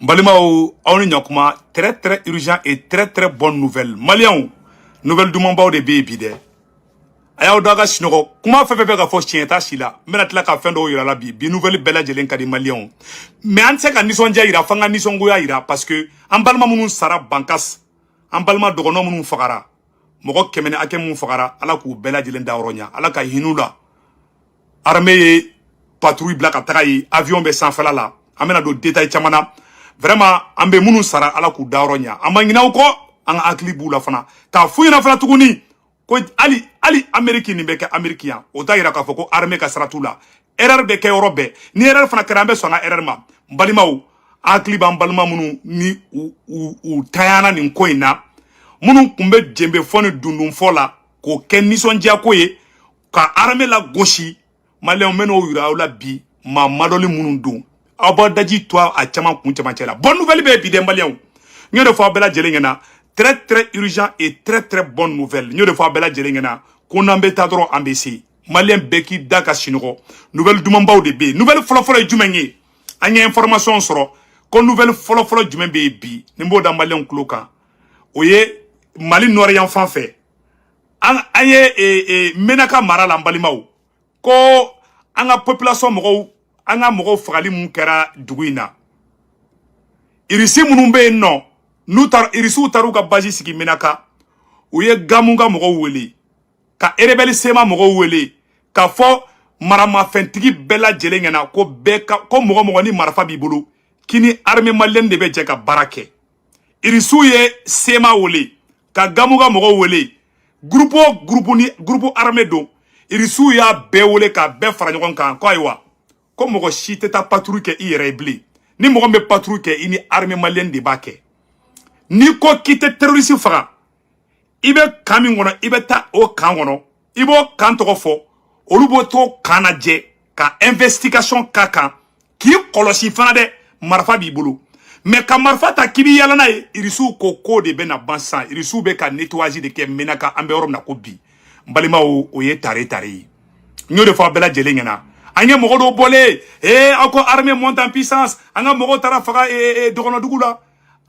Balimao, on y a très urgent et très bonne nouvelle. Maliens, nouvelle du Mambao de Bébide. Ayaw daga sinoko kuma fefe ka fo chienta sila mena tla ka fendo yira la bi nouvelle bella jelen ka di Maliens. Mais an se ka nisonja ira fanga nisongo ya ira parce que an balma munun sara bankas an balma dogono munun fagara mogo kemene ake mun fagara ala ku bella jelen da oronya ala ka hinula armée patrouille black attaque avion be sans fala la amena do détail chamana vraiment ambe munun sara ala ku da oronya amangina ko an akli bula fana ta fuyina fana tuguni ko ali Amérique ni beke américain o ta yira ka foko armée ka saratu la erreur be ke Europe ni erreur fana karambe sona erreur ma mbalimaw akli ba mbalima munu ni u tayana ni koina munu kumbe jembe foni dundum fola ko ken nisonja koye ka armée la goshi malé meno yura la bi ma madoli munu dun abadaji toi a chama kunchama chela bonne nouvelle be bi de mbalien ño de fois bela jelengena très urgent et très bonne nouvelle. Nous devons bela jelengena qu'on embête dro ambesi. Malien beki daka sinoko. Nouvelle du Mambao de B. Nouvelle folofolo jumenye. Anya information soro. Kon nouvelle folofolo jumen bi. Nimbo da malien kloka. Oye Mali noir enfant fait. Anye menaka mara la mbalimao. Ko anga population mogo anga mogo fagali mun kera duguina. Irisi munumbe non. Irisu taru ka baji sigi menaka uye gamunga mogo wele ka erebeli sema mogo wele ka fo marama fentigi bela jelengena ko beka ko mogo ni marafa bibulu kini armée malienne de be je ka barake irisu ye sema wele ka gamunga mogo wele groupe armée do irisu ya be wele ka be fara ɲɔgɔn kan ko aywa ko mogo si tɛ taa patrouille kɛ i yɛrɛ bilen ni mogo be patrouille kɛ i ni armée malienne de b'a kɛ ni ko kite terroriste faga ibe kami ngono ibe ta o kan ngono ibo kan to fo olubo to kanaje ka investigation kaka ki kolosi fana de marfa bi bulu mais ka marfa ta kibi yala na irisu ko de be na bansan irisu be ka nettoyer de ke menaka ambe orom na ko bi mbalima o ye tare nyo de fa bela jelengena anya mogo do bolé ako armée monte en puissance anga mogo tara faga dogono dugula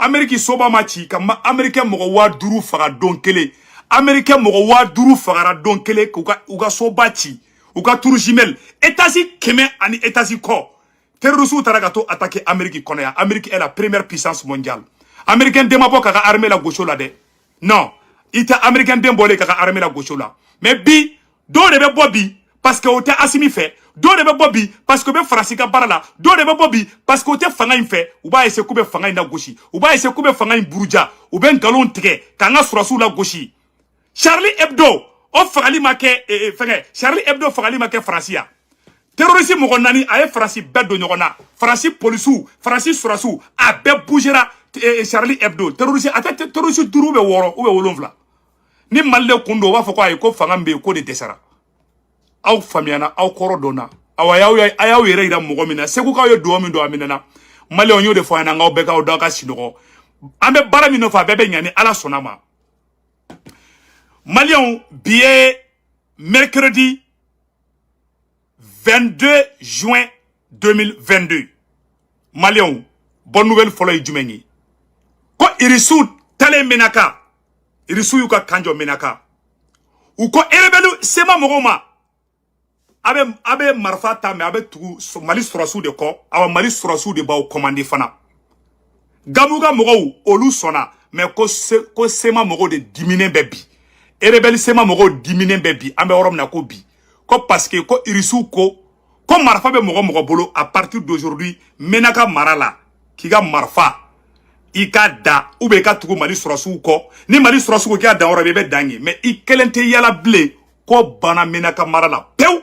Amérique soba machi kama Américain mogo wa duru faga don kele Américain mogo wa duru faga don kele uga soba chi uga turu jimel États-Unis keme ani États-Unis ko terroristes taragato attaquer Amérique konoya Amérique est la première puissance mondiale Américain demabo kaka armée la gaucho la de non ita Américain dembole kaka armée la gaucho la mais bi do de be bobi parce que o te asimi fait do de be bobi parce que be France ka barala do de be bobi parce que o te fanga in fait ou ba ese kube fanga ina goshi ou ba ese kube fanga in buruja ou ben galon tike kanga surasu la goshi Charlie Hebdo o fagali make fenge Charlie Hebdo fagali make Francia terroriste mo nani ay France beddo nyogona France polisu France surasu a be bougera Charlie Hebdo terroriste ata terroriste duru be woro ou be wolonvla ni malle kundo wa fako ay ko fanga mbe ko de tesara aw famiana aw korodona aw ayaw yere ira mogo mina segu ka yo do min do aminana male onyo de fo na ngaw be ka o daga sinoko ambe bara mino fa bebe nyani ala sonama Malion billet mercredi 22 juin 2022 Malion bonne nouvelle folo jumeni ko irisu tale menaka irisu yuka kanjo menaka uko erebelu sema mogoma abe marfa ta me abe tugu Mali surasu de ko awa Mali surasu de ba o commandé fana gamuga mogo olu sona mais ko sema mogo de diminer bebi erebeli sema mogo diminer bebi ambe orom na ko bi ko parce que ko irisu ko marfa be mogo bolo à partir d'aujourd'hui menaka marala kiga marfa ika da ube ka tugu Mali surasu ko ni Mali surasu ko ka da oro be dangi mais i kelente yala ble ko bana menaka marala pew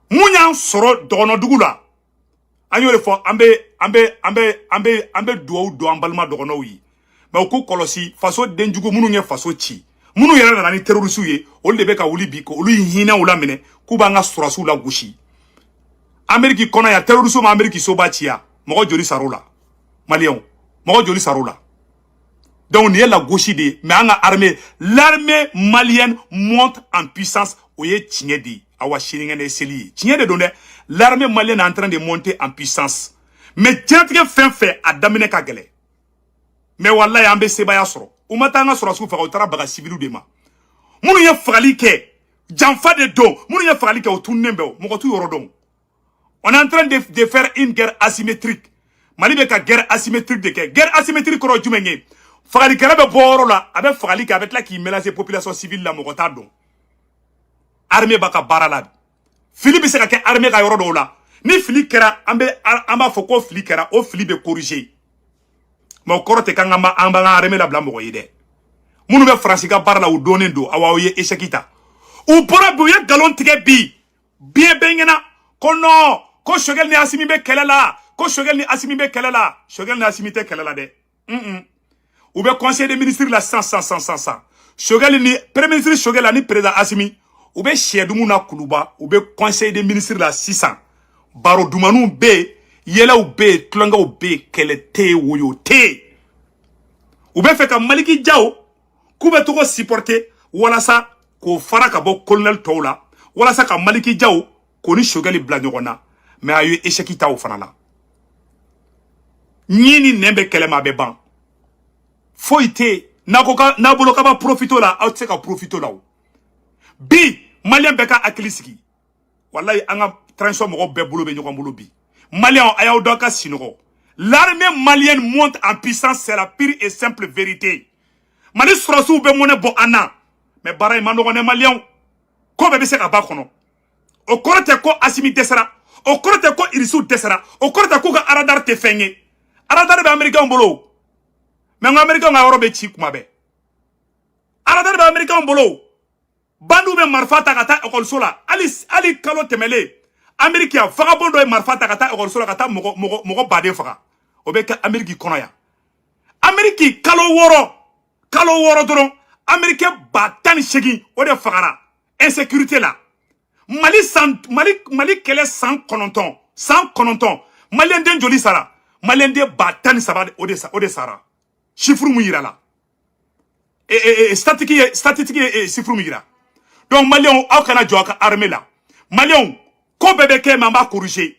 Mounya soro dogono dugula anyo le fo ambe do ambalma dogono yi mais ko kolosi faso denjugo munu nge faso chi munu yara na ni terroriste ye o le be ka wuli bi ko olu hina wula mene ku ba nga surasu la gushi Amerique kona ya terroriste ma Amerique so ba chia mogo joli sarola malien mogo joli sarola donc ni la gauche de mais anga l'armée malienne monte en puissance oye tchingedi awa shiringene seli tchingede donne l'armée malienne est en train de monter en puissance mais diɲɛtigɛ fɛn fɛn a daminɛ ka gɛlɛ mais wallahi an bɛ sebaya sɔrɔ u ma taa an ka sɔrɔsiw faga u taara baga civiliw de ma minnu ye fagali kɛ janfa de don minnu ye fagali kɛ o tununnen bɛ o mɔgɔ t'u yɔrɔ dɔn on est en train de faire une guerre asymétrique Mali bɛ ka guerre asymétrique de kɛ guerre asymétrique kɔrɔ jumɛn ye fagalikɛla bɛ bɔ yɔrɔ la a bɛ fagali kɛ a bɛ tila k'i mélanger population civile la mɔgɔ t'a dɔn armée b'a ka baara la fili bɛ se ka kɛ armée ka yɔrɔ dɔw la ni fili kɛra an b'a fɔ ko fili kɛra o fili bɛ corriger mais o kɔrɔ tɛ k'an b'an ka armée labila mɔgɔ ye dɛ minnu bɛ faransi ka baara la u dɔnnen don aw ye échec ta u bɔra bi u ye nkalon tigɛ bi biɲɛ bɛɛ ɲɛna ko non ko Choguel ni Assimi bɛ kɛlɛ la ko Choguel ni Assimi bɛ kɛlɛ la Choguel ni Assimi tɛ kɛlɛ la dɛ u bɛ conseil des ministres la sans Choguel ni premier ministre Choguel ni président Assimi u bɛ sɛdumu na kuluba u bɛ conseil des ministres la sisan baro dumaniw bɛ yen yɛlɛw bɛ yen tulonkɛw bɛ yen kɛlɛ tɛ yen woyo tɛ yen u bɛ fɛ ka Maliki Jaw k'u bɛ togo supporter walasa k'o fara ka bɔ colonel tɔw la walasa ka Maliki Jaw k'o ni Choguel bila ɲɔgɔn na mais a ye échec ta o fana la ɲi ni nɛn bɛ kɛlɛ ma a bɛ ban foyi tɛ n'a bolo k'a b'a profiter la aw tɛ se ka profiter la o bi maliyɛn bɛɛ ka hakili sigi wallahi an ka transition mɔgɔw bɛɛ bolo bɛ ɲɔgɔn bolo bi maliyɛnw a y'aw dɔn ka sinɔgɔ l'armée malienne monte en puissance c'est la pure et simple vérité Mali sɔrɔsiw bɛ mɔnɛ bɔ an na mais baara in ma nɔgɔn dɛ maliyɛnw ko bɛɛ bɛ se ka ba kɔnɔ o kɔrɔ tɛ ko Assimi dɛsɛra o kɔrɔ tɛ ko Irisiw dɛsɛra o kɔrɔ tɛ k'u ka radar tɛ fɛn ye radar bɛ américains bolo mais n ko américains ka yɔrɔ bɛ ci kuma bɛɛ radar bɛ américains bolo bandiw bɛ marifa ta ka taa ekɔliso la hali kalo tɛmɛlen Amérique ya vagabond dɔ ye marifa ta ka taa ekɔliso la ka taa mɔgɔ baden faga o bɛ kɛ Amérique kɔnɔ yan Amérique kalo wɔɔrɔ dɔrɔn Américain 18,000 o de fagara insécurité la Mali kɛlɛ 109 Malien den joli sara Malien den 13,000 o de sara chiffre mun yira la statistique ye chiffre mun yira donc Malien aw kana jɔ ka armée la Malien ko bɛɛ bɛ kɛ mais an b'a corriger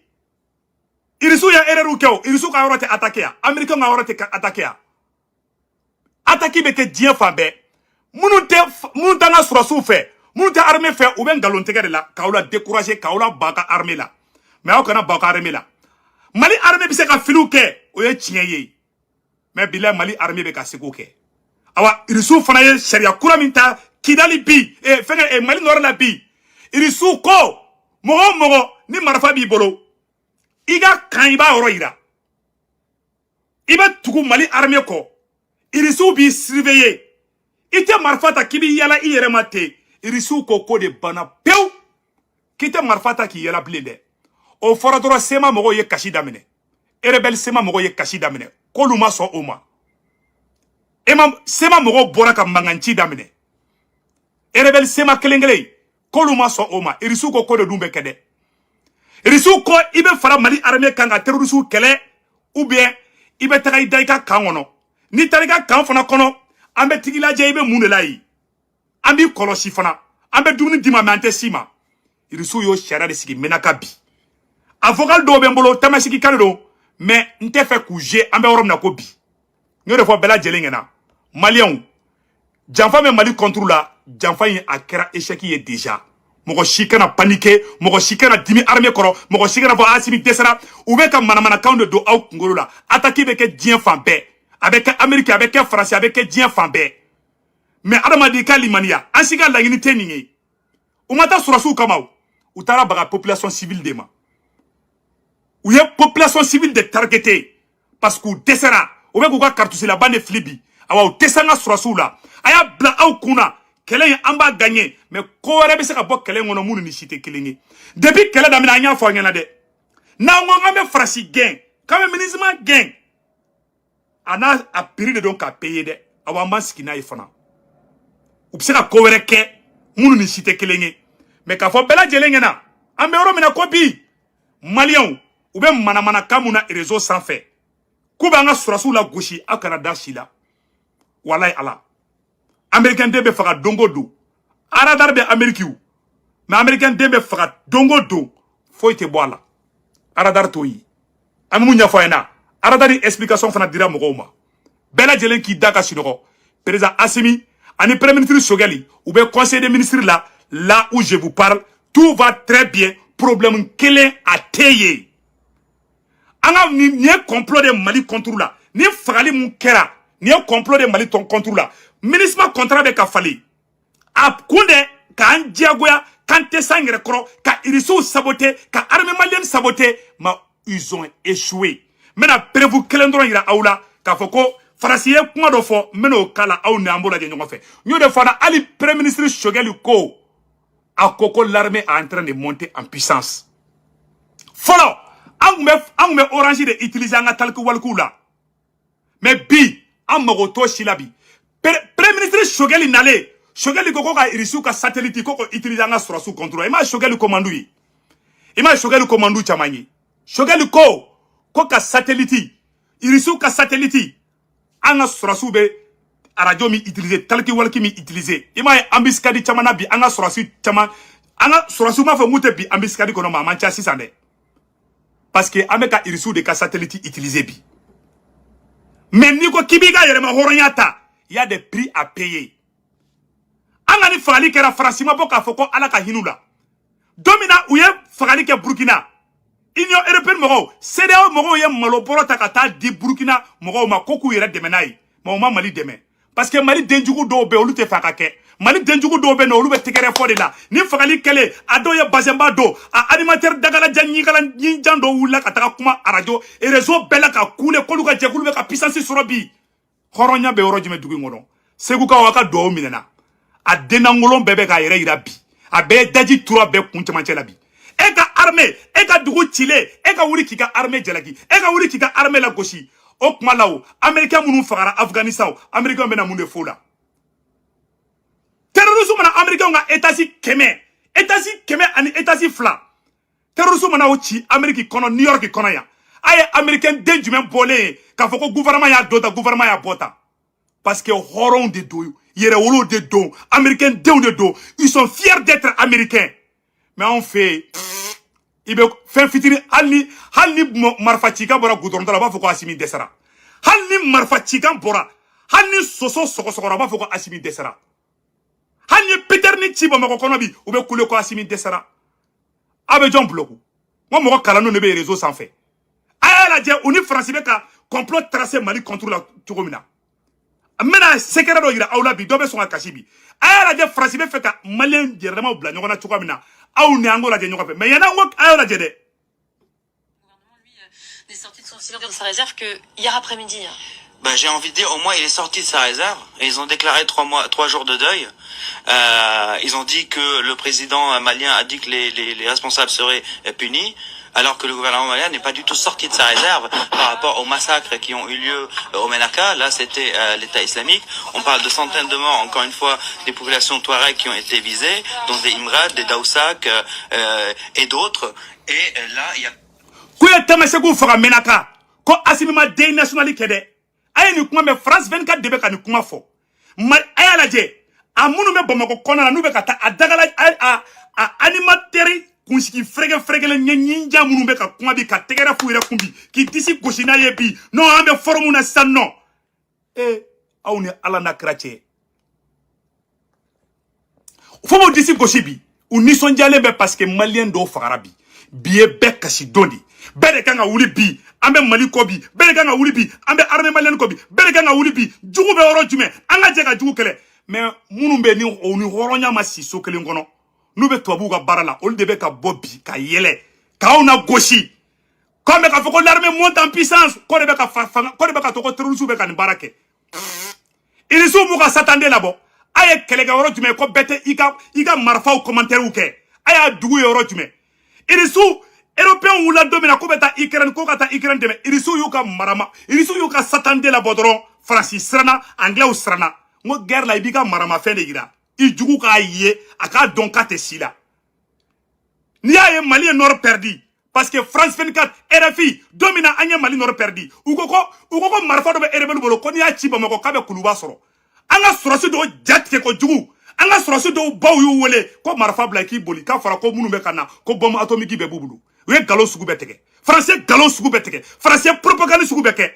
Irisiw ya erreur kɛ o Irisiw ka yɔrɔ tɛ attaquer ya Américain ka yɔrɔ tɛ attaquer ya attaque bɛ kɛ diɲɛ fan bɛɛ minnu t'an ka sɔrɔsiw fɛ minnu tɛ armée fɛ u bɛ nkalon tigɛ de la k'aw la décourager k'aw la ba ka armée la mais aw kana ba ka armée la Mali armée bɛ se ka filiw kɛ o ye tiɲɛ ye mais bilahi Mali armée bɛ ka seko kɛ awa Irisiw fana ye sariya kura min ta Kidali bi Mali nɔrɔ la bi Irisiw ko mɔgɔ o mɔgɔ ni marifa b'i bolo i ka kan i b'a yɔrɔ yira i bɛ tugu Mali armée kɔ Irisiw b'i surveiller i tɛ marifa ta k'i b'i yala i yɛrɛ ma ten Irisiw ko de banna pewu k'i tɛ marifa ta k'i yala bilen dɛ o fɔra dɔrɔn sema mɔgɔw ye kasi daminɛ rebelle sema mɔgɔw ye kasi daminɛ k'olu ma sɔn o ma sema mɔgɔw bɔra ka mankanci daminɛ rebelle sema kelen k'olu ma sɔn o ma Irisiw ko de dun bɛ kɛ dɛ Irisiw ko i bɛ fara Mali armée kan ka terroriste kɛlɛ ou bien i bɛ taga i da i ka kan kɔnɔ ni taara i ka kan fana kɔnɔ an bɛ tigi lajɛ i bɛ mun de la yen an b'i kɔlɔsi fana an bɛ dumuni d'i ma mais an tɛ s'i ma Irisiw y'o sariya de sigi Menaka bi avocat dɔw bɛ n bolo tamasigi kan don mais n tɛ fɛ k'u jouer an bɛ yɔrɔ min na ko bi n y'o de fɔ bɛɛ lajɛlen ɲɛna maliyɛnw janfa bɛ Mali contre la janfa in a kɛra échec ye déjà mɔgɔ si kana paniquer mɔgɔ si kana dimi armée kɔrɔ mɔgɔ si kana fɔ Assimi dɛsɛra u bɛ ka manamanakan de don aw kunkolo la attaque bɛ kɛ diɲɛ fan bɛɛ a bɛ kɛ Amérique a bɛ kɛ France a bɛ kɛ diɲɛ fan bɛɛ mais adamaden ka limaniya an si ka laɲini tɛ nin ye u ma taa sɔrɔsiw kama u taara baga population civile de ma u ye population civile de targeté parce que u dɛsɛra u bɛ k'u ka cartouche laban de fili bi awa u tɛ se an ka sɔrɔsiw la a y'a bila aw kunna kɛlɛ in an b'a gagner mais ko wɛrɛ bɛ se ka bɔ kɛlɛ in kɔnɔ minnu ni si tɛ kelen ye depuis kɛlɛ daminɛ an y'a fɔ aw ɲɛna dɛ n'an ko k'an bɛ farasi gɛn k'an bɛ MINUSMA gɛn a n'a a prix de don k'a payer dɛ awa an b'an sigi n'a ye fana u bɛ se ka ko wɛrɛ kɛ minnu ni si tɛ kelen ye mais k'a fɔ bɛɛ lajɛlen ɲɛna an bɛ yɔrɔ min na ko bi maliyɛnw u bɛ manamanakan mun na réseau sanfɛ k'u bɛ an ka sɔrɔsiw la gosi aw kana da si la walayi ala Américain den bɛ faga don o don radar bɛ Amérique mais Américain den bɛ faga don o don foyi tɛ bɔ a la radar t'o ye Amu nya foyena. Aradani explication fana dira moko Bela jelen ki daka sinoko. Président Assimi, ani premier ministre Chogueli, ou bien conseil des ministres là où je vous parle, tout va très bien. Problème kelen a teye. Anga ni complot de Mali contre là. Ni fagali mun kera. Ni complot de Mali contre là. Ministre contrat de kafali. A kunde ka andiagoya kante sangre kro ka iriso saboté ka armée malienne saboté ma ils ont échoué. Mena prévu kelendron ira aula ka foko farasiye kuma do fo meno kala aw ne ambola je nyongo fe. Nyo de fana ali premier ministre Chogueli ko a koko l'armée est en train de monter en puissance. Follow ang me orange de utiliser nga talku walku la. Mais bi am magoto shilabi. Premier ministre Chogueli nale Chogueli koko ka irisu ka satellite koko utiliser nga surasu contrôle. Ima Chogueli commando yi. Ima Chogueli commando chamanyi. Chogueli ko ka satellite irisu ka satellite anga surasu be radio mi utiliser talki walki mi utiliser ima ambiskadi chamana bi anga surasu chama anga surasu ma fa mute bi ambiskadi kono ma mancha 600 parce que ameka irisu de ka satellite utiliser bi mais ni ko kibiga yere ma horonyata il y a des prix à payer anga ni fagali kera francima boka foko ala ka hinula domina uye fagali ke Burkina Union européenne mogo CEDEAO mogo ye maloboro ta kata di Burkina mogo ma koku yere demenai ma Mali deme parce que Mali denjugu do be olu te fakake Mali denjugu do be no olu be tekere fo de la ni fagali kele ado ye bazemba do a animateur dagala janyi kala njando wula kataka kuma radio et réseau bela ka kule kolu ka jekulu be ka puissance sorobi horonya be orojume dugu ngono segu ka waka do minena a denangolon bebe ka yere irabi a be daji tura be kunchamanchela bi Eka armée, eka dugu chile, eka wuri kika armée jalaki, eka wuri kika armée la goshi. Ok malao, Américain mounou fagara Afghanistan, Américain bena moune fola. Terrorisme na Américain nga etasi keme ani etasi fla. Terrorisme na ochi Amérique kono New York kono ya. Aye Américain denjumen bolé, ka foko gouvernement ya dota, gouvernement ya bota. Parce que horon de do, yere wolo de do, Américain de do, ils sont fiers d'être Américains. Mais on fait ibe fin fitiri halni marfachika bora goudron la ba foko Assimi desara halni marfachika bora halni soso soko ba foko Assimi desara halni peter ni chibo mako kono bi ube kule ko Assimi desara abe jon bloku mo kala no ne be réseau sans fait aya la je uni français be ka complot tracé Mali contre la tugomina amena secret do ira awla bi do be so ka kashibi aya la je français be fait ka malien jerema bla nyona tugomina. Mais il y en a un des sorties de son silence de sa réserve que hier après-midi. Ben, j'ai envie de dire, au moins il est sorti de sa réserve. Et ils ont déclaré 3 jours de deuil. Ils ont dit que le président malien a dit que les responsables seraient punis, alors que le gouvernement malien n'est pas du tout sorti de sa réserve par rapport aux massacres qui ont eu lieu au Ménaka. Là, c'était l'État islamique. On parle de centaines de morts, encore une fois, des populations touareg qui ont été visées, dont des Imrad, des Daoussak et d'autres. Et là, il y a... Kouya tamasegu fara Ménaka, ko Assimi ma dey nationali kede. Aye ni kuma me France 24 debe ka ni kuma fo. Ma aya la je, a munu me Bamako kona na nube kata a dagala a animateri kunshiki frege le nyenja munu be ka kuma bi ka tegera fu ira kumbi ki disi goshina ye bi no ambe forumu na sanno aw ni ala na krache fo mo disi goshibi u nisonjale be parce que malien do fagara biye be kasi dondi bere kanga wuli bi ambe Mali ko bi bere kanga wuli bi ambe armée malienne ko bi bere kanga wuli bi jugu be oro jume anga je ka jugu kele mais munu be ni oni horonya ma siso kele ngono nous be toabu ka barala ol debe ka bobi ka yele ka ona goshi comme ka foko l'armée monte en puissance ko debe ka ko debe ka to ko terrorisme be ka ni barake ils sont mu ka s'attendre là-bas aye kele ka oro jume ko bete ika marfa au commentaire ou ke aya dugu oro jume ils sont européens ou la domina ko beta Ukraine ko kata Ukraine deme ils sont yuka marama ils sont yuka s'attendre là-bas dron français srana anglais ou srana ngo guerre la ibika marama fe de gira i jugu ka yé aka donka te sila ni ya Mali nord perdu parce que France 24 RFI domina anya Mali nord perdu ukoko marfa do be rebelu bolo ko ni ya chiba mako kabe kuluba soro anga sorosi do jatke ko jugu anga sorosi do baw yu wole ko marfa bla ki boli ka fara ko munu be kana ko bombe atomique be bubulu we galo sugu be tege Français galon sugu bɛ tigɛ Français propagande sugu bɛ kɛ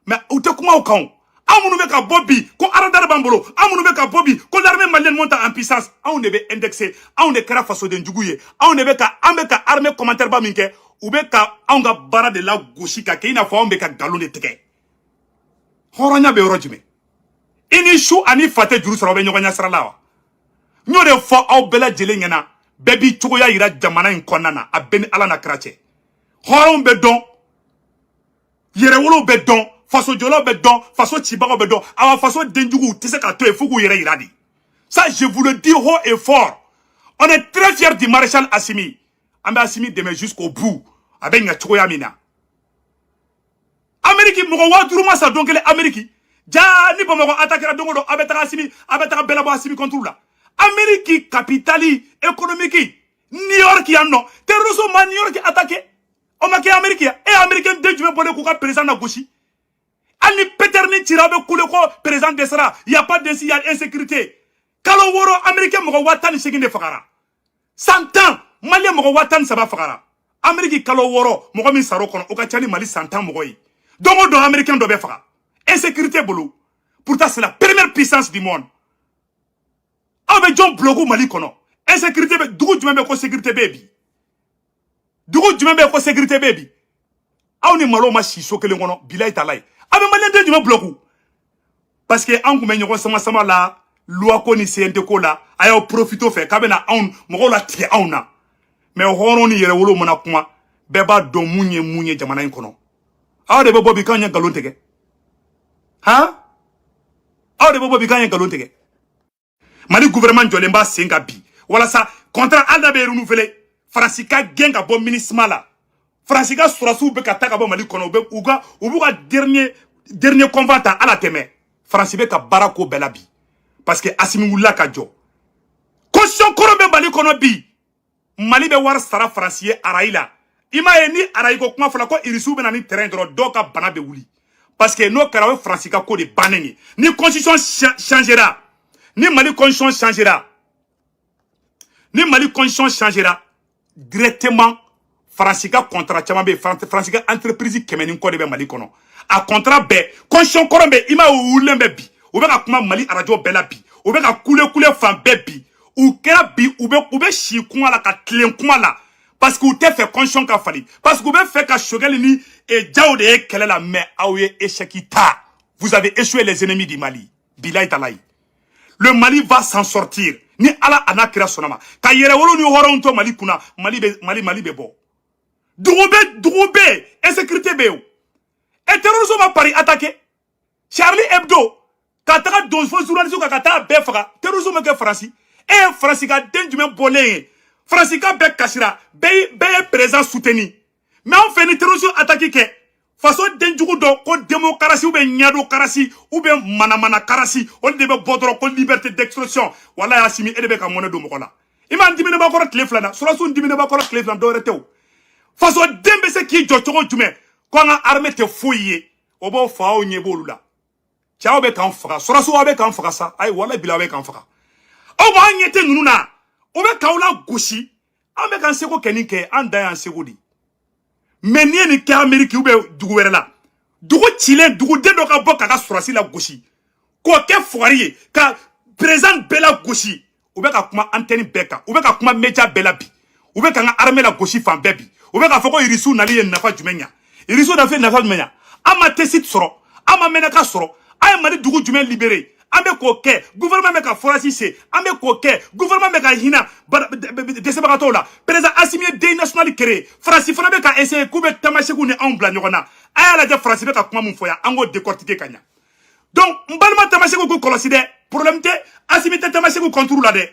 mais u tɛ kuma o kan anw minnu bɛ ka bɔ bi ko aradari b'an bolo anw minnu bɛ ka bɔ bi ko l'armée malienne monte en puissance anw de bɛ indexé anw de kɛra fasoden jugu ye anw de bɛ ka an bɛ ka armée commentaire ba min kɛ u bɛ ka anw ka baara de la gosi ka kɛ i n'a fɔ anw bɛ ka galon de tigɛ hɔrɔnya bɛ yɔrɔ jumɛn i ni su ani fa tɛ juru sɔrɔ aw bɛ ɲɔgɔn ɲɛsira la wa n y'o de fɔ aw bɛɛ lajɛlen ɲɛna bɛɛ b'i cogoya yira jamana in kɔnɔna na a bɛɛ ni ala na kira cɛ hɔrɔnw bɛ dɔn yɛrɛwolow bɛ dɔn fasojɔlaw bɛ dɔn faso cibagaw bɛ dɔn awa faso denjuguw tɛ se ka to yen f'u k'u yɛrɛ yira de ça je vous le dis haut et fort on est très fiers du maréchal Assimi an bɛ Assimi dɛmɛ jusqu'au bout a bɛ ɲɛ cogoya min na Amérique mɔgɔ 5000 ma sa don kelen Amérique ja ni Bamakɔ attaquera don o don a bɛ taga Assimi a bɛ taga bɛɛ labɔ Assimi contre la Amérique capitale économique New York yan nɔ terrorisme ma New York attaqué o ma kɛ Amérique ya e américain den jumɛn bɔlen k'u ka président na gosi hali ni Peter ni cira bɛ kule ko président dɛsɛra y a pas d'insi y a insécurité kalo wɔɔrɔ américain mɔgɔ 18 de fagara 100 ans malien mɔgɔ 13 fagara Amérique kalo wɔɔrɔ mɔgɔ min sar'o kɔnɔ o ka ca ni Mali 100 ans mɔgɔ ye don o don américain dɔ bɛ faga insécurité bolo pourtant c'est la première puissance du monde aw bɛ jɔn bloqué Mali kɔnɔ insécurité bɛ dugu jumɛn bɛ ko sécurité bɛ bi dugu jumɛn bɛ ko sécurité bɛ bi aw ni malo ma si so kelen kɔnɔ bilayi talayi a bɛ malien den jumɛn bloqué parce que an kun bɛ ɲɔgɔn sama la loi ko ni CNT ko la a y'aw profito fɛ k'a bɛ na anw mɔgɔw la tigɛ anw na mais hɔrɔn ni yɛrɛwolo mana kuma bɛɛ b'a dɔn mun ye jamana in kɔnɔ aw de bɛ bɔ bi k'an ye nkalon tigɛ han aw de bɛ bɔ bi k'an ye nkalon tigɛ Mali gouvernement jɔlen b'a sen kan bi walasa contrat hali n'a bɛ renouveler Faransi ka gɛn ka bɔ MINUSMA la Faransi ka sɔrɔsiw bɛ ka taa ka bɔ Mali kɔnɔ u b'u ka dernier convent ta ala tɛmɛ Faransi bɛ ka baara ko bɛɛ la bi parce que Assimi wulila ka jɔ constitution kɔrɔ bɛ Mali kɔnɔ bi Mali bɛ wari sara Faransi ye arayi la i m'a ye ni arayi ko kuma fɔla ko irisiw bɛ na ni terrain dɔrɔn dɔw ka bana bɛ wuli parce que n'o kɛra o ye Faransi ka ko de bannen ye ni constitution changera ni Mali constitution changera directement Faransi ka contrat caman bɛ Faransi ka entreprise 100 ni kɔ de bɛ Mali kɔnɔ a contrat bɛɛ constitution kɔrɔ bɛ i m'a ye o wulilen bɛ bi u bɛ ka kuma Mali arajo bɛɛ la bi u bɛ ka kule fan bɛɛ bi u kɛra bi u bɛ si kuma la ka tilen kuma la parce que u tɛ fɛ constitution ka fali parce que u bɛ fɛ ka Choguel ni Diao de ye kɛlɛ la mais aw ye échec ta vous avez échoué les ennemis du Mali bilayi talayi le Mali va s'en sortir ni ala ana kira sonama ka yɛrɛwolo ni hɔrɔnw to Mali kunna Mali bɛ bɔ dugu bɛ insécurité bɛ yen et terrorisme ma Paris attaqué Charlie Hebdo ka taga don fo journaliste ka taa bɛɛ faga terrorisme ma kɛ Faransi Faransi ka den jumɛn bɔlen ye Faransi ka bɛɛ kasira bɛɛ ye président soutenu mais anw fɛ ni terrorisme attaque kɛ faso den jugu dɔ ko démocratie ou bien ɲado karasi ou bien manamana karasi olu de bɛ bɔ dɔrɔn ko liberté d'expression wala Assimi e de bɛ ka mɔnɛ don mɔgɔ la i ma dimine ba kɔrɔ tile fila na sɔrɔsiw dimine ba kɔrɔ tile fila dɔwɛrɛ tɛ o faso den bɛ se k'i jɔ cogo jumɛn ko an ka armée tɛ foyi ye o b'o fa aw ɲɛ b'olu la cɛ aw bɛ k'an faga sɔrɔsiw aw bɛ k'an faga sa ayi wala bila aw bɛ k'an faga aw b'an ɲɛ tɛ ninnu na o bɛ k'aw la gosi an bɛ k'an seko kɛ nin kɛ an da y'an seko de mais n'i ye nin kɛ Amérique ou bien dugu wɛrɛ la dugu cilen duguden dɔ ka bɔ k'a ka sɔrɔsi la gosi k'o kɛ fugari ye ka président bɛɛ la gosi u bɛ ka kuma antenne bɛɛ kan u bɛ ka kuma média bɛɛ la bi u bɛ k'an ka armée la gosi fan bɛɛ bi u bɛ k'a fɔ ko irisiw nali ye nafa jumɛn ɲa irisiw nafa jumɛn ɲa an ma tɛsiti sɔrɔ an ma mɛnɛka sɔrɔ an ye Mali dugu jumɛn libéré an bɛ k'o kɛ gouvernement bɛ ka forage se an bɛ k'o kɛ gouvernement bɛ ka hinɛ dɛsɛbagatɔw la président Assimi ye deuil national créé Faransi fana bɛ ka essayer k'u bɛ tamasegu ni anw bila ɲɔgɔn na a y'a lajɛ Faransi bɛ ka kuma min fɔ yan an k'o décortiquer ka ɲa donc n balima tamasegu k'u kɔlɔsi dɛ problème tɛ Assimi tɛ tamasegu contre la dɛ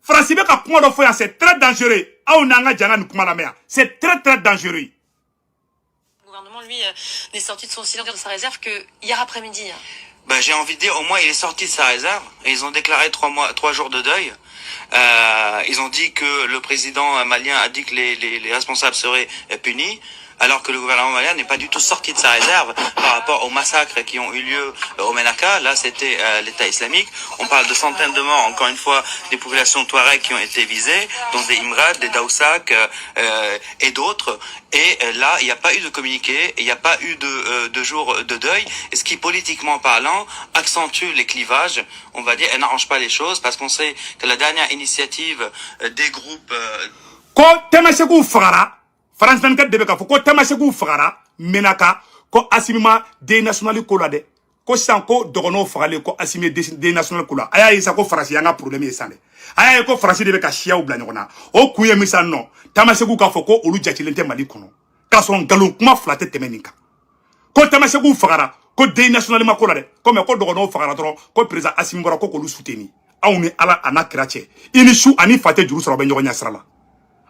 Faransi bɛ ka kuma dɔ fɔ yan c'est très dangereux aw n'an ka janga nin kuma lamɛn yan c'est très dangereux. Le gouvernement, lui, n'est sorti de son silence, de sa réserve que hier après-midi. Bah, j'ai envie de dire, au moins, il est sorti de sa réserve. Et ils ont déclaré 3 jours de deuil. Ils ont dit que le président malien a dit que les responsables seraient punis. alors que le gouvernement malien n'est pas du tout sorti de sa réserve par rapport aux massacres qui ont eu lieu au Ménaka. Là, c'était l'État islamique. On parle de centaines de morts, encore une fois, des populations touareg qui ont été visées, dont des Imrad, des Daoussak et d'autres. Et là, il n'y a pas eu de communiqué, il n'y a pas eu de jour de deuil, et ce qui, politiquement parlant, accentue les clivages, on va dire, et n'arrange pas les choses, parce qu'on sait que la dernière initiative des groupes... ko Temesegu fagara France 24 de be ka fo ko Temesegu fagara Menaka ko Asimima de national ko la de ko san ko dogono fagale ko Asimi de national ko la aya isa ko France yanga problème yesane aya ko France de be ka shia ubla nyona o kuye misan no Temesegu ka fo ko olu jatilente Mali kono ka son galon kuma flate temeninka ko Temesegu fagara ko de national ma ko la de ko me ko dogono fagara dron ko président Asimi bora ko ko lu souteni awni ala ana krache ini shu ani fate juru soro be nyonya srala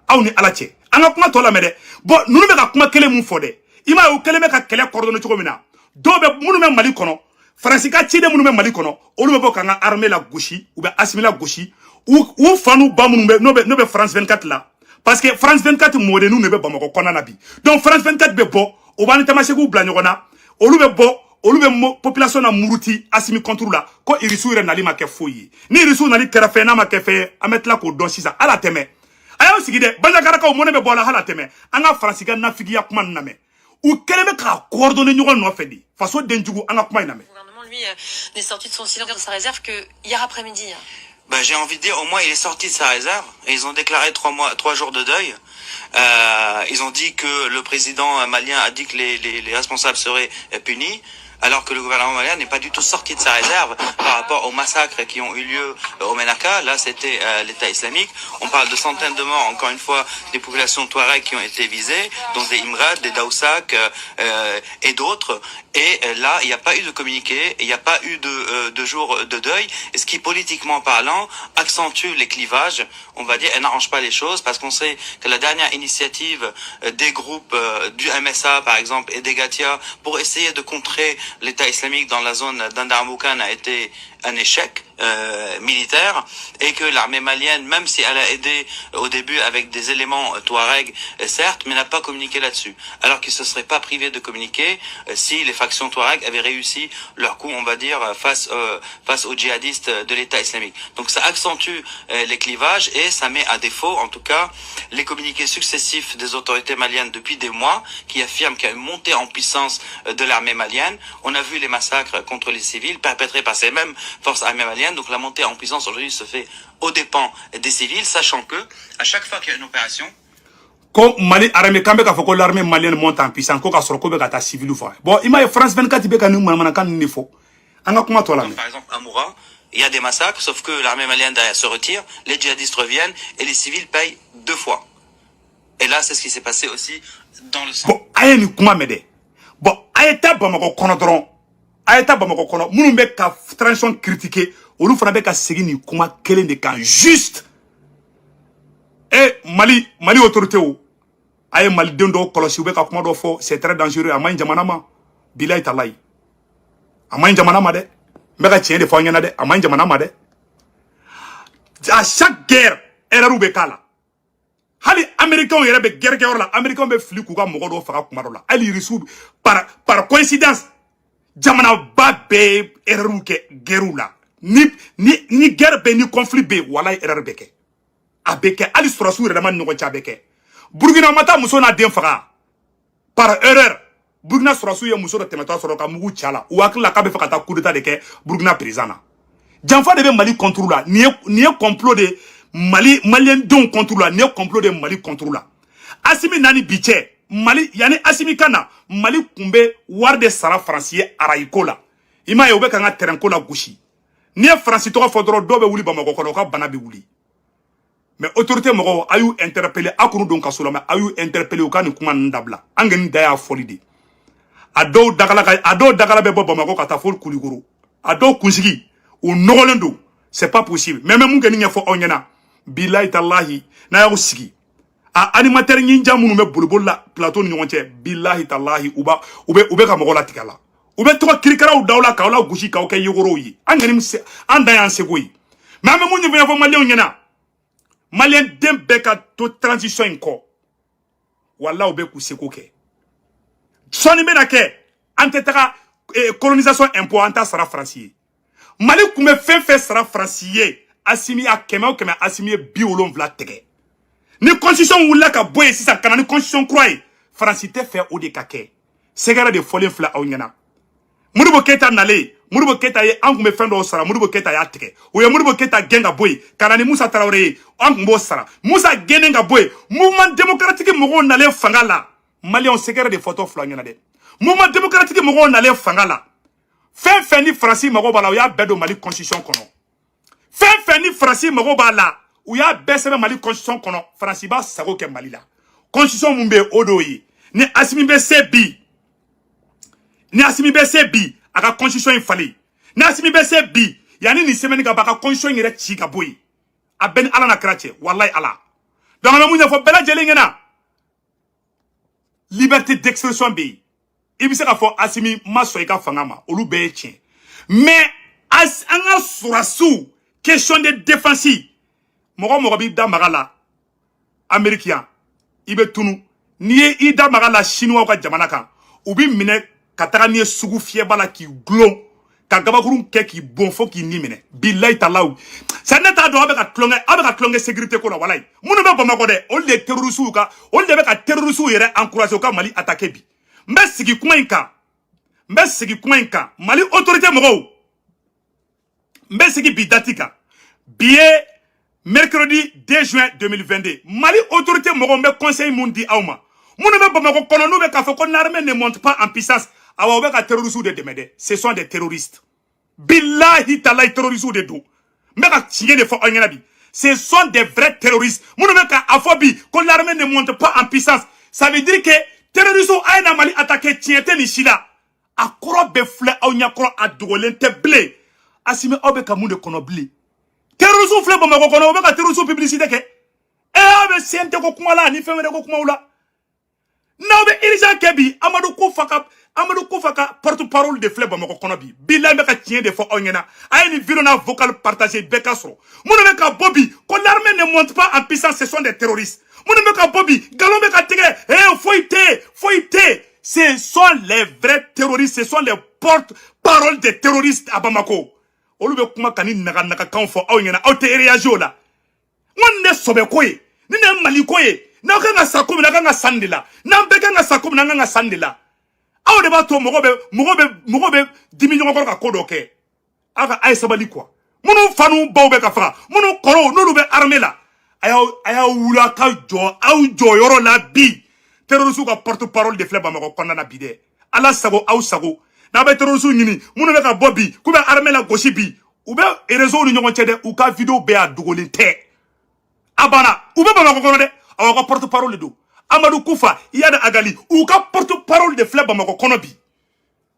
aw ni ala cɛ an ka kuma tɔ lamɛn dɛ bon ninnu bɛ ka kuma kelen mun fɔ dɛ i m'a ye o kelen bɛ ka kɛlɛ coordonner cogo min na dɔw bɛ minnu bɛ Mali kɔnɔ Faransi ka ciden minnu bɛ Mali kɔnɔ olu bɛ bɔ k'an ka armée la gosi u bɛ Assimi la gosi u fa n'u ba minnu bɛ n'o bɛ France 24 la parce que France 24 mɔdenninw de bɛ Bamakɔ kɔnɔna na bi donc France 24 bɛ bɔ o b'an ni Tamasekuw bila ɲɔgɔn na olu bɛ bɔ olu bɛ population na muruti Assimi contre la ko Irisiw yɛrɛ nali ma kɛ foyi ye ni Irisiw nali kɛra fɛn n'a ma kɛ fɛn an bɛ tila k'o dɔn sisan ala tɛmɛ ayo sigi de banyakarakaw mone be bola hala teme anga Faransi ka nafigiya kuma name u keleme ka coordonner ɲɔgɔn nɔfɛ di faso denjugu anga kuma iname. Le gouvernement lui n'est sorti de son silence de sa réserve que hier après-midi. Ben, j'ai envie de dire, au moins il est sorti de sa réserve et ils ont déclaré 3 jours de deuil. Ils ont dit que le président malien a dit que les responsables seraient punis, alors que le gouvernement malien n'est pas du tout sorti de sa réserve par rapport aux massacres qui ont eu lieu au Ménaka. Là, c'était l'État islamique. On parle de centaines de morts, encore une fois, des populations touareg qui ont été visées, dont des Imrad, des Daoussak et d'autres. Et là, il n'y a pas eu de communiqué, il n'y a pas eu de jour de deuil, et ce qui, politiquement parlant, accentue les clivages, on va dire, et n'arrange pas les choses, parce qu'on sait que la dernière initiative des groupes du MSA, par exemple, et des Gatia, pour essayer de contrer l'État islamique dans la zone d'Andarmoukan a été un échec militaire, et que l'armée malienne, même si elle a aidé au début avec des éléments touareg, certes, mais n'a pas communiqué là-dessus. Alors qu'ils ne se seraient pas privés de communiquer si les factions touareg avaient réussi leur coup, on va dire, face aux djihadistes de l'État islamique. Donc ça accentue les clivages et ça met à défaut, en tout cas, les communiqués successifs des autorités maliennes depuis des mois qui affirment qu'il y a une montée en puissance de l'armée malienne. On a vu les massacres contre les civils perpétrés par ces mêmes forces armées maliennes. Donc la montée en puissance aujourd'hui se fait aux dépens des civils, sachant que à chaque fois qu'il y a une opération, ko Mali armée kambe ka foko l'armée malienne monte en puissance ko ka soro ko be ka ta civil fa bon ima France 24 be ka ni manana kan ni fo anga kuma to la par exemple à Moura, il y a des massacres, sauf que l'armée malienne derrière se retire, les djihadistes reviennent et les civils payent 2 fois. Et là, c'est ce qui s'est passé aussi dans le sang. Bon aye ni kuma mede bon aye ta Bamako kono dron aye ta Bamako kono munun be ka transition critiquer olu fana be ka segi ni kuma kelen de kan juste Mali autorité ou aye Mali den do kolosi be ka kuma do fo c'est très dangereux amay jamana ma bilahi talahi amay jamana ma de me ka tiens de fo nyana de amay jamana ma de à chaque guerre erreur be kala hali américain yere be guerre guerre la américain be fli ku ka mogo do faga kuma do la ali risu par coïncidence jamana ba be erreur ke guerre la ni guerre be ni conflit be wala erreur be ke abeke ali surasu yɛrɛ ma ɲɔgɔn cɛ a bɛ kɛ Burkina ma taa muso n'a den faga par erreur Burkina surasu ye muso dɔ tɛmɛtɔ sɔrɔ ka mugu ci a la u hakili la k'a bɛ fɛ ka taa coup d'état de kɛ Burkina président na janfa de bɛ Mali contre la nin ye complot de malien denw contre la nin ye complot de Mali contre la Assimi nani bi cɛ Mali yani Assimi ka na Mali kun bɛ wari de sara Faransi ye arayiko la i m'a ye u bɛ ka n ka terrain ko la gosi n'i ye Faransi tɔgɔ fɔ dɔrɔn dɔw bɛ wuli Bamakɔ kɔnɔ u ka bana bɛ wuli. Mais autorité mɔgɔw a y'u interpellé a kunu don kaso la mais a y'u interpellé u ka nin kuma ninnu dabila an kɔni da y'a fɔli de a dɔw dagala bɛ bɔ Bamakɔ ka taa fo Kulikoro a dɔw kunsigi u nɔgɔlen don c'est pas possible mais mun kɛ ni ɲɛfɔ aw ɲɛna bilahi talahi n'a y'aw sigi a animateur ɲinja minnu bɛ boliboli la plateau ni ɲɔgɔn cɛ bilahi talahi u bɛ ka mɔgɔ latigɛ la u bɛ tɔgɔ kirikaraw daw la k'aw la gosi k'aw kɛ yegorow ye an kɔni an da y'an seko ye mais an bɛ mun ɲɛfɔ maliyɛnw ɲɛna Malien den bɛɛ ka to transition in kɔ wala u bɛ k'u seko kɛ soni bena ke ante taka colonisation impôt anta sara francier Mali kume fe sara francier Assimi a keme o keme Assimi bi wolonvla tege ni constitution wula ka boye sisa kana ni constitution croye France te fait o de kake segara de folen fla aw nyana Modibo Keita nale Modibo Keita ye an kume fendo sara Modibo Keita ya tege o ye Modibo Keita genga boye kana ni Moussa Traoré an kumbo sara Moussa genga boye mouvement démocratique mogo nale fangala Malion segara de photo fla nyana de mouvement démocratique mogo nale fangala fin ni France mogo bala o ya bedo Mali constitution kono fin ni France mogo bala ou ya besebe Mali constitution kono France ba sago ke Mali la constitution mumbe odoyi ni Assimi be sebi aka constitution infali ni Assimi be sebi yani ni semeni ga baka constitution yere chi ga boyi a ben ala na krache wallahi ala donc na munya fo bela jeli ngena liberté d'expression bi ibise ka fo Assimi maso ika fangama olu be chien mais as anga surasu question de défense mogo bi da magala américain ibe tunu niye ida magala chinois ka jamana kan ubi mine kataka niye sugu fie bala ki glon ka gabakurun ke ki bonfo ki ni mine billahi talaw ça neta do abeka klonge sécurité ko na walay munu be bamako de on les terroristes ka on de be ka terroristes yere encourager ka Mali attaquer bi mbe sigi kuma inka Mali autorité mogo mbe sigi bi datika biye mercredi 2 juin 2022 Mali autorité mogo mbe conseil mundi awma munu be bamako kono no be ka fo ko l'armée ne monte pas en puissance awa be ka terroristes de demede ce sont des terroristes billahi talaay terroristes de do mbe ka tiye de fo onyana bi ce sont des vrais terroristes munu be ka afobi ko l'armée ne monte pas en puissance ça veut dire que terroristes ay na Mali attaquer tiete ni shila akoro be fle awnya koro adogolente blé Assimi obe ka munde kono blé terroristes fle bamako kono be ka terroristes publicité ke be sente ko kumala ni femere ko kumawula na be irja kebi Amadou Koufaka porte-parole de Fleb Bamako Konobi. Bila me ka tien de fo onyena. Aye ni vidéo na vocal partagé bekasro. Mounou me ka bobi. Quand l'armée ne monte pas en puissance, ce sont des terroristes. Mounou me ka bobi. Galon me ka tigre. Foyte. Ce sont les vrais terroristes. Ce sont les porte-parole des terroristes à Bamako. Olu be kuma kani naka kanfo onyena. Au te réagir là. Mon ne sobe koye. Ni ne mali koye. Na kanga sakoum na kanga sandila. Na mbeka nga sakoum na kanga sandila. Aw de ba to mogo be 10 millions ko ka kodoke aka ay sabali quoi munu fanu bawbe ka fra munu koro nolu be armée la aya wula ka jo yoro la bi terroristes ka porte-parole de Fleb Bamako konna bide ala sago aw sago na be terroristes nyini munu be ka bobi ku be armée la goshi bi ou be réseau ni nyongo tede ou ka vidéo be a dugolite abana ou be Bamako kono de aw ka porte-parole do Amadou Koufa, Yada Agali, ou ka porte-parole de Fleb Bamako Konobi.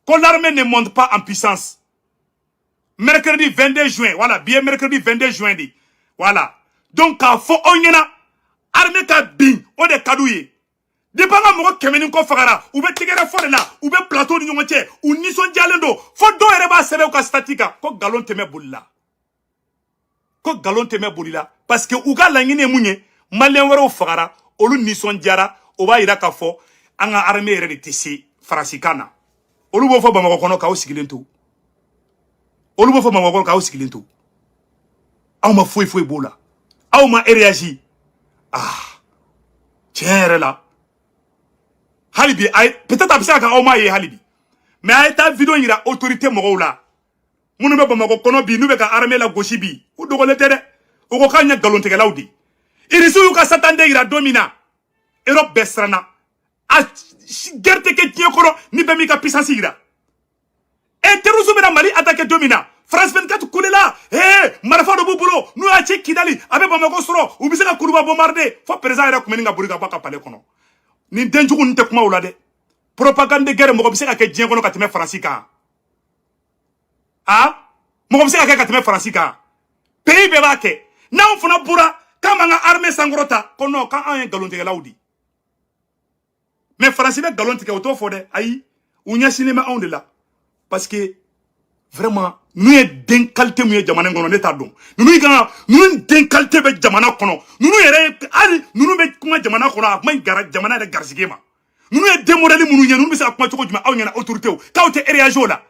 Quand l'armée ne monte pas en puissance. Mercredi 22 juin, voilà, bien mercredi 22 juin dit. Voilà. Donc, à fo onyena, armée ka bing, o de kadouye. Depanga moko kemeni ko fagara, ou be tigere fo de la, ou be plateau ni nyonche, ou nison dialendo, fo do ereba sebe ou ka statika, ko galon teme bolila. Parce que ou ga langine munye, malien wero fagara, olu nison diara oba ira ka fo anga armée re de tisi francikana olu bo fo Bamako kono ka o sigilentou aw ma foi bola aw ma réagi tiens là halibi ay peut-être abisa ka aw ma ye halibi mais ay ta vidéo ira autorité mo la munu be Bamako kono bi nu be ka armée la gauche bi o dogolete de o ko kanya galonte ke laudi irisu ka satande ira domina Europe besrana a gerte ke tiekoro ni be mi ka puissance ira et terrorisme na Mali attaquer domina France 24 kulela marafa do bubulo nu a che kidali abe Bamako soro u bisaka kuruba bombarder fo président ira kumeni nga burika baka pale kono ni denjugu nte kuma wula de propagande guerre mo ko bisaka ke dien kono ka teme francika mo ko bisaka ka teme francika pays be ba ke na on fona bura kama nga armée sangrota kono ka an galonte laudi mais français be galonte ke auto fode ayi unya cinéma on de là parce que vraiment nous est den qualité mu jamana ngono neta don nous ga nous den qualité be jamana kono nous yere ali nous be kuma jamana kono ma gara jamana de garsige ma Nous sommes démoralisés, nous sommes autorité. Quand vous êtes réagi là,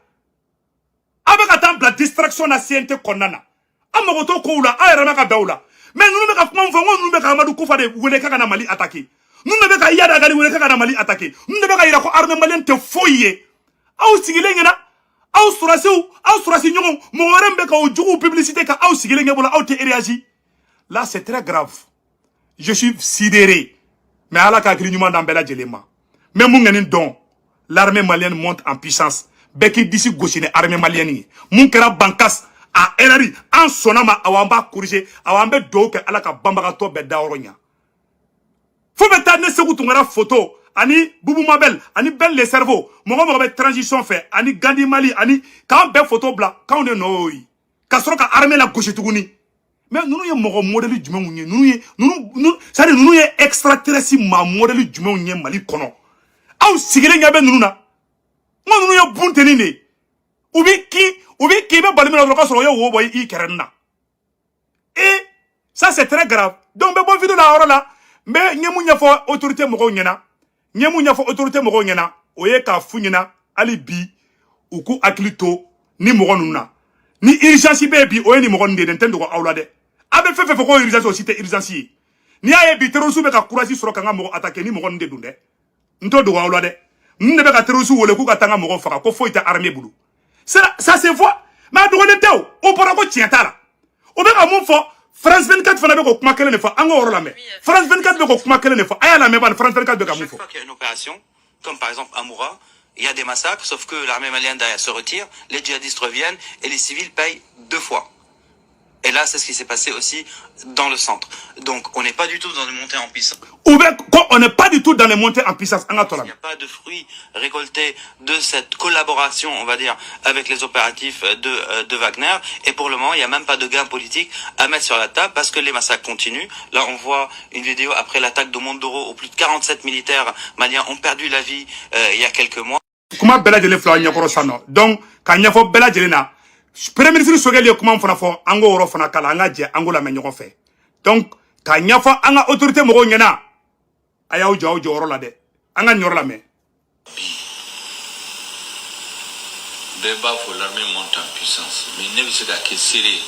avec la distraction na CNT konana. Amagoto ko la, ayramaka daula. Mais nous ne pouvons pas nous mettre Amadou Koufa de Wuleka na Mali attaqué. Nous ne pouvons pas Yada Gali Wuleka na Mali attaqué. Nous ne pouvons pas Irako armée malienne te foyer. Aou sigilengena, aou surasi nyongo, moorembe ka ojugu publicité ka aou sigilenge bola aou te réagi. Là c'est très grave. Je suis sidéré. Mais ala ka kri nyuma d'ambela djelema. Mais mungenin don, l'armée malienne monte en puissance. Beki d'ici gauchine armée malienne. Munkera bankas a erari en sonama awamba corriger awambe doke alaka bambaka to be daoronya. Faut beta ne se tungara photo ani Boubou Mabel ani Ben les cerveaux. Mogo be transition fait ani Gandhi Mali ani quand be photo blanc quand on est noi. Kasro ka armée la gauche tuguni. Mais nous y mogo modèle du munye nous ça nous y extraterrestre ma modèle du munye Mali kono. Aw sigile ngabe nous na. Moi nous y bunteni ne. Ubi qui va balayer notre cas yo boy i kerenna. Et ça c'est très grave. Donc be bon vidéo la hora là, mais ñemu ñafo autorité mo ko ñena. Ñemu ñafo autorité mo ko ñena. Oye ka fuñina ali bi uku aklito ni mo nuna. Ni urgence be bi oye ni mo ndé den tendo ko awla de. Abe fe ko urgence aussi te urgence. Ni aye bi terrorisme be ka courage soro kanga mo attaquer ni mo ndé dunde. Nto do awla de. Nde be ka terrorisme wole ku ka tanga mo faka ko foita armée bulu. Ça se voit. Mais on pourra pas tirer là. On va mon fort. France 24 fana be ko kuma kele ne fa ango la me. France 24 be ko kuma kele ne fa aya la me ban France 24 be ka mo fo. Chaque fois qu'il y a une opération, comme par exemple à Moura, il y a des massacres, sauf que l'armée malienne derrière se retire, les djihadistes reviennent et les civils payent 2 fois. Et là, c'est ce qui s'est passé aussi dans le centre. Donc, on n'est pas du tout dans une montée en puissance. On n'est pas du tout dans les montées en puissance. Il n'y a pas de fruits récoltés de cette collaboration, on va dire, avec les opératifs de Wagner. Et pour le moment, il n'y a même pas de gain politique à mettre sur la table parce que les massacres continuent. Là, on voit une vidéo après l'attaque de Mondoro où plus de 47 militaires maliens ont perdu la vie il y a quelques mois. Comment Bella Djele Fla Nyakoro Sano. Donc, quand il y a Bella Djelena, Premier ministre Sogel yo comment fana fo ango oro fana kala anga je ango la menyo fe. Donc ka nyafa anga autorité mo nyana aya o jaw joro la de anga nyor la me. Débat pour l'armée monte en puissance. Mais ne veut pas que serré.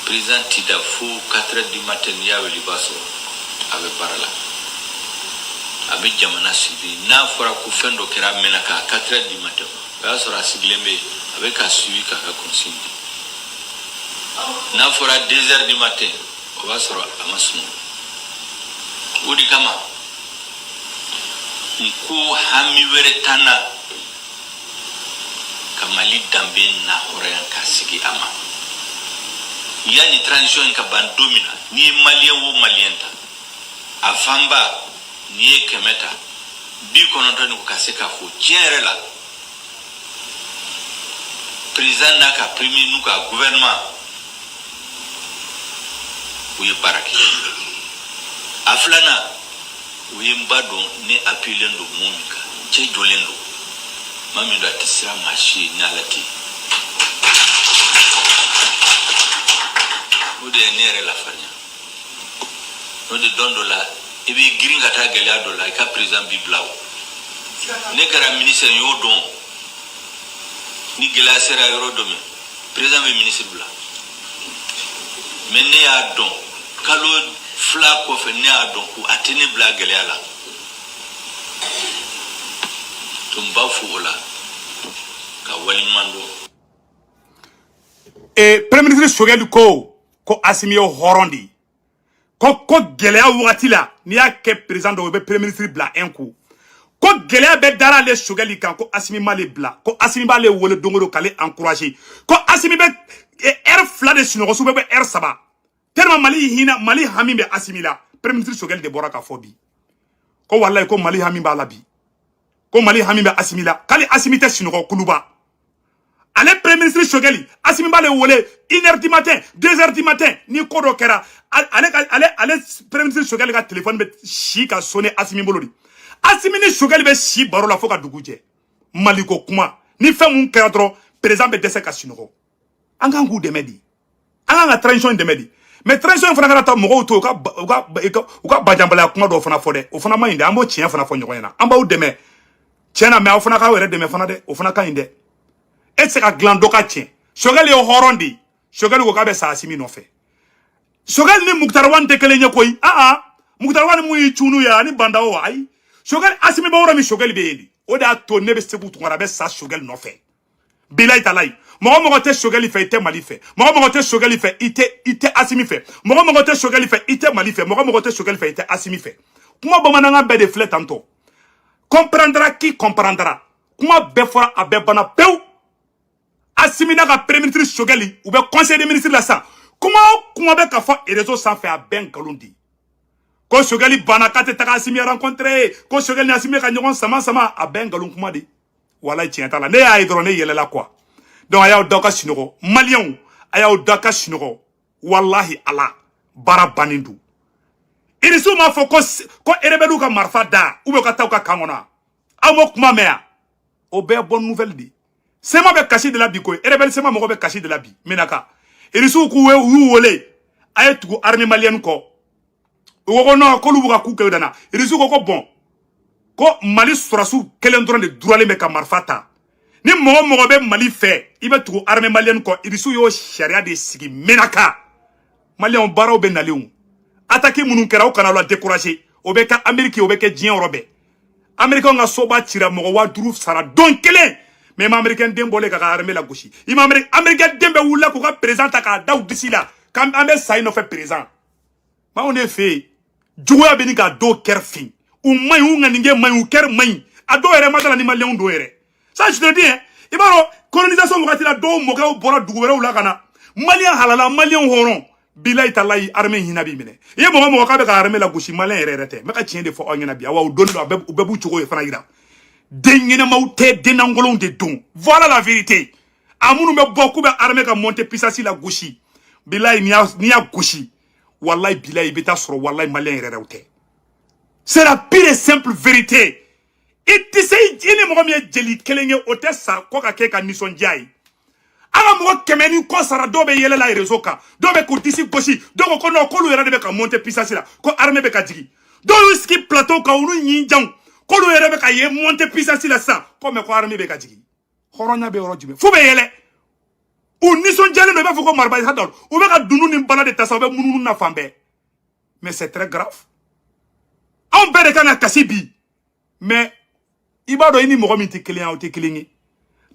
Président Tidafou 4h du matin il y avait libaso avec Barala. Avec Jamana Sidi na fora ku fendo kera menaka 4h du matin. Ba sora siglembe avec un suivi qui a consigné. N'a fera 2h du matin, on va se rendre à Massoum. Ou dit comment? Nkou hami veretana kamali dambe na horayan kasigi ama. Il y a une transition qui est domina, ni malien ou malienta. Afamba, ni kemeta. Bi kononto ni kukaseka fu. Tiens là. Président n'a qu'à primer nous qu'à gouvernement où est baraki aflana où est mbado ne appelendo mumika che jolendo mami ndo atisira machi nyalati ode nere la fanya ode dondo la ebe giringa ta galiado la ka président biblao ne kara ministre yodon ni gila sera yoro domi président be ministre bla mais ne ya don kalo fla ko fe ne ya don ku atene bla gele ala tumba fuola ka wali mando Et Premier ministre Sogel ko Asimio Horondi ko gele a wati la ni ya ke président do be Premier ministre bla un coup. Ko gele be dara le Sogeli kan ko Asimi male bla ko Asimi ba le wole dongoro kale encourager ko Asimi be air fla de sino so be air saba tellement Mali hami be Asimi la Premier ministre Sogel de Boraka fobi ko wallahi ko Mali hami ba la bi ko Mali hami be Asimi la kale Asimi te sino ko kuluba ale Premier ministre Sogeli Asimi ba le wole 1h du matin 2h du matin ni kodo kera ale Premier ministre Sogeli ka téléphone be shi ka sonner Asimi bolodi Asimi ni Sogeli be si baro la foka duguje Maliko kuma ni fe mun kera dro président be dese ka sinoko anga ngu demedi anga transition demedi mais transition fana kana ta mogo to ka bajambala kuma do fana fo de o fana mayinde ambo chien fana fo nyogo na amba o deme tiena me o fana ka were deme fana de o fana ka inde et se ka glando ka tien Choguel yo horondi Choguel ko ka be sa asimi no fe Choguel ni Muktar Wan te kele nyakoy Muktar Wan mu chunu ya ni banda o ay Choguel asimi ba wora mi Choguel be yeli o da to nebe sebu to ngara be sa Choguel no fe bilay talay mogo te Choguel fe ite Mali fe mogo te Choguel fe ite asimi fe mogo te Choguel fe ite Mali fe mogo te Choguel fe ite asimi fe kuma bamananga be de flet tanto comprendra qui comprendra kuma be fora abe bana pew asimi na ka premier ministre Choguel ou be conseil des ministres la sa kuma be ka fa réseau sans faire ben kalundi ko Choguel bana ka te taka asimi rencontrer ko Choguel ni asimi ka nyon sama a ben galun kuma di wala tienta la ne ya idrone yele la quoi donc aya doka sinogo malien aya doka sinogo wallahi ala bara banindu irisu ma fo ko erebelu ka marfa da ube ka taw ka kangona amo kuma mea o be bonne nouvelle di sema be caché de la bi ko erebel sema mo be caché de la bi menaka irisu ku we wole ayetu armée malienne ko wo no ko lubuka ku ke dana irisu ko bon ko Mali surasu kelen dron de droit me ka marfata ni mogo be Mali fe ibe tugu armée malienne ko irisu yo sharia de sigi menaka malien baraw be nalew attaquer munu kera o kana la décourager o be ka Amerique o be ke dien robe Amerique nga soba tira mogo wa duruf sara don kelen mais ma américain dembole ka armée la gauche ima américain dembe wula ko ka président ka daw disila kam amé say no fait président ma on est fait jouer be ni ka do kerfin ou may ou nganinge may ou ker may ado ere madala ni malien do ere ça je te dis hein ibaro colonisation mo katila do mo ka bora duwere ou la kana malien halala malien horon bilay talay armée hinabi mine ye mo ka be ka armée la gauche malien ere rete me ka tien de fo ongena bi awa o don do bebu chugo e fana ira dengene maute denangolon de don voilà la vérité amunu me beaucoup be armée ka monter puissance la gauche bilay ni ya gauche wallahi bilay beta soro wallahi malien ere rete. C'est la pire et simple vérité. Et tu sais, il y a des gens qui ont été au test, qui ont été ala mo kemeni ko sara dobe yele la réseau ka dobe ko disi goshi donc ko no ko lu yere be ka monter puissance la ko armée be ka jigi do ski plateau ka unu nyi jang ko lu yere be ka ye monter puissance la sa ko me ko armée be ka jigi horonya be rojibe fu be yele ou ni son jale no be fu ko marba hadol ou be ka dunu ni bala de tasabe mununu na fambe mais c'est très grave. On peut dire kasibi mais ibado ini mo mi te kelen o te kelengi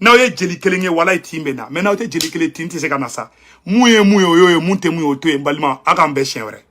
na ye jeli kelengi wala timbe na mais na o te jeli kelen tinti se kana sa muye yo munte muye o to e balima aka mbe chien vrai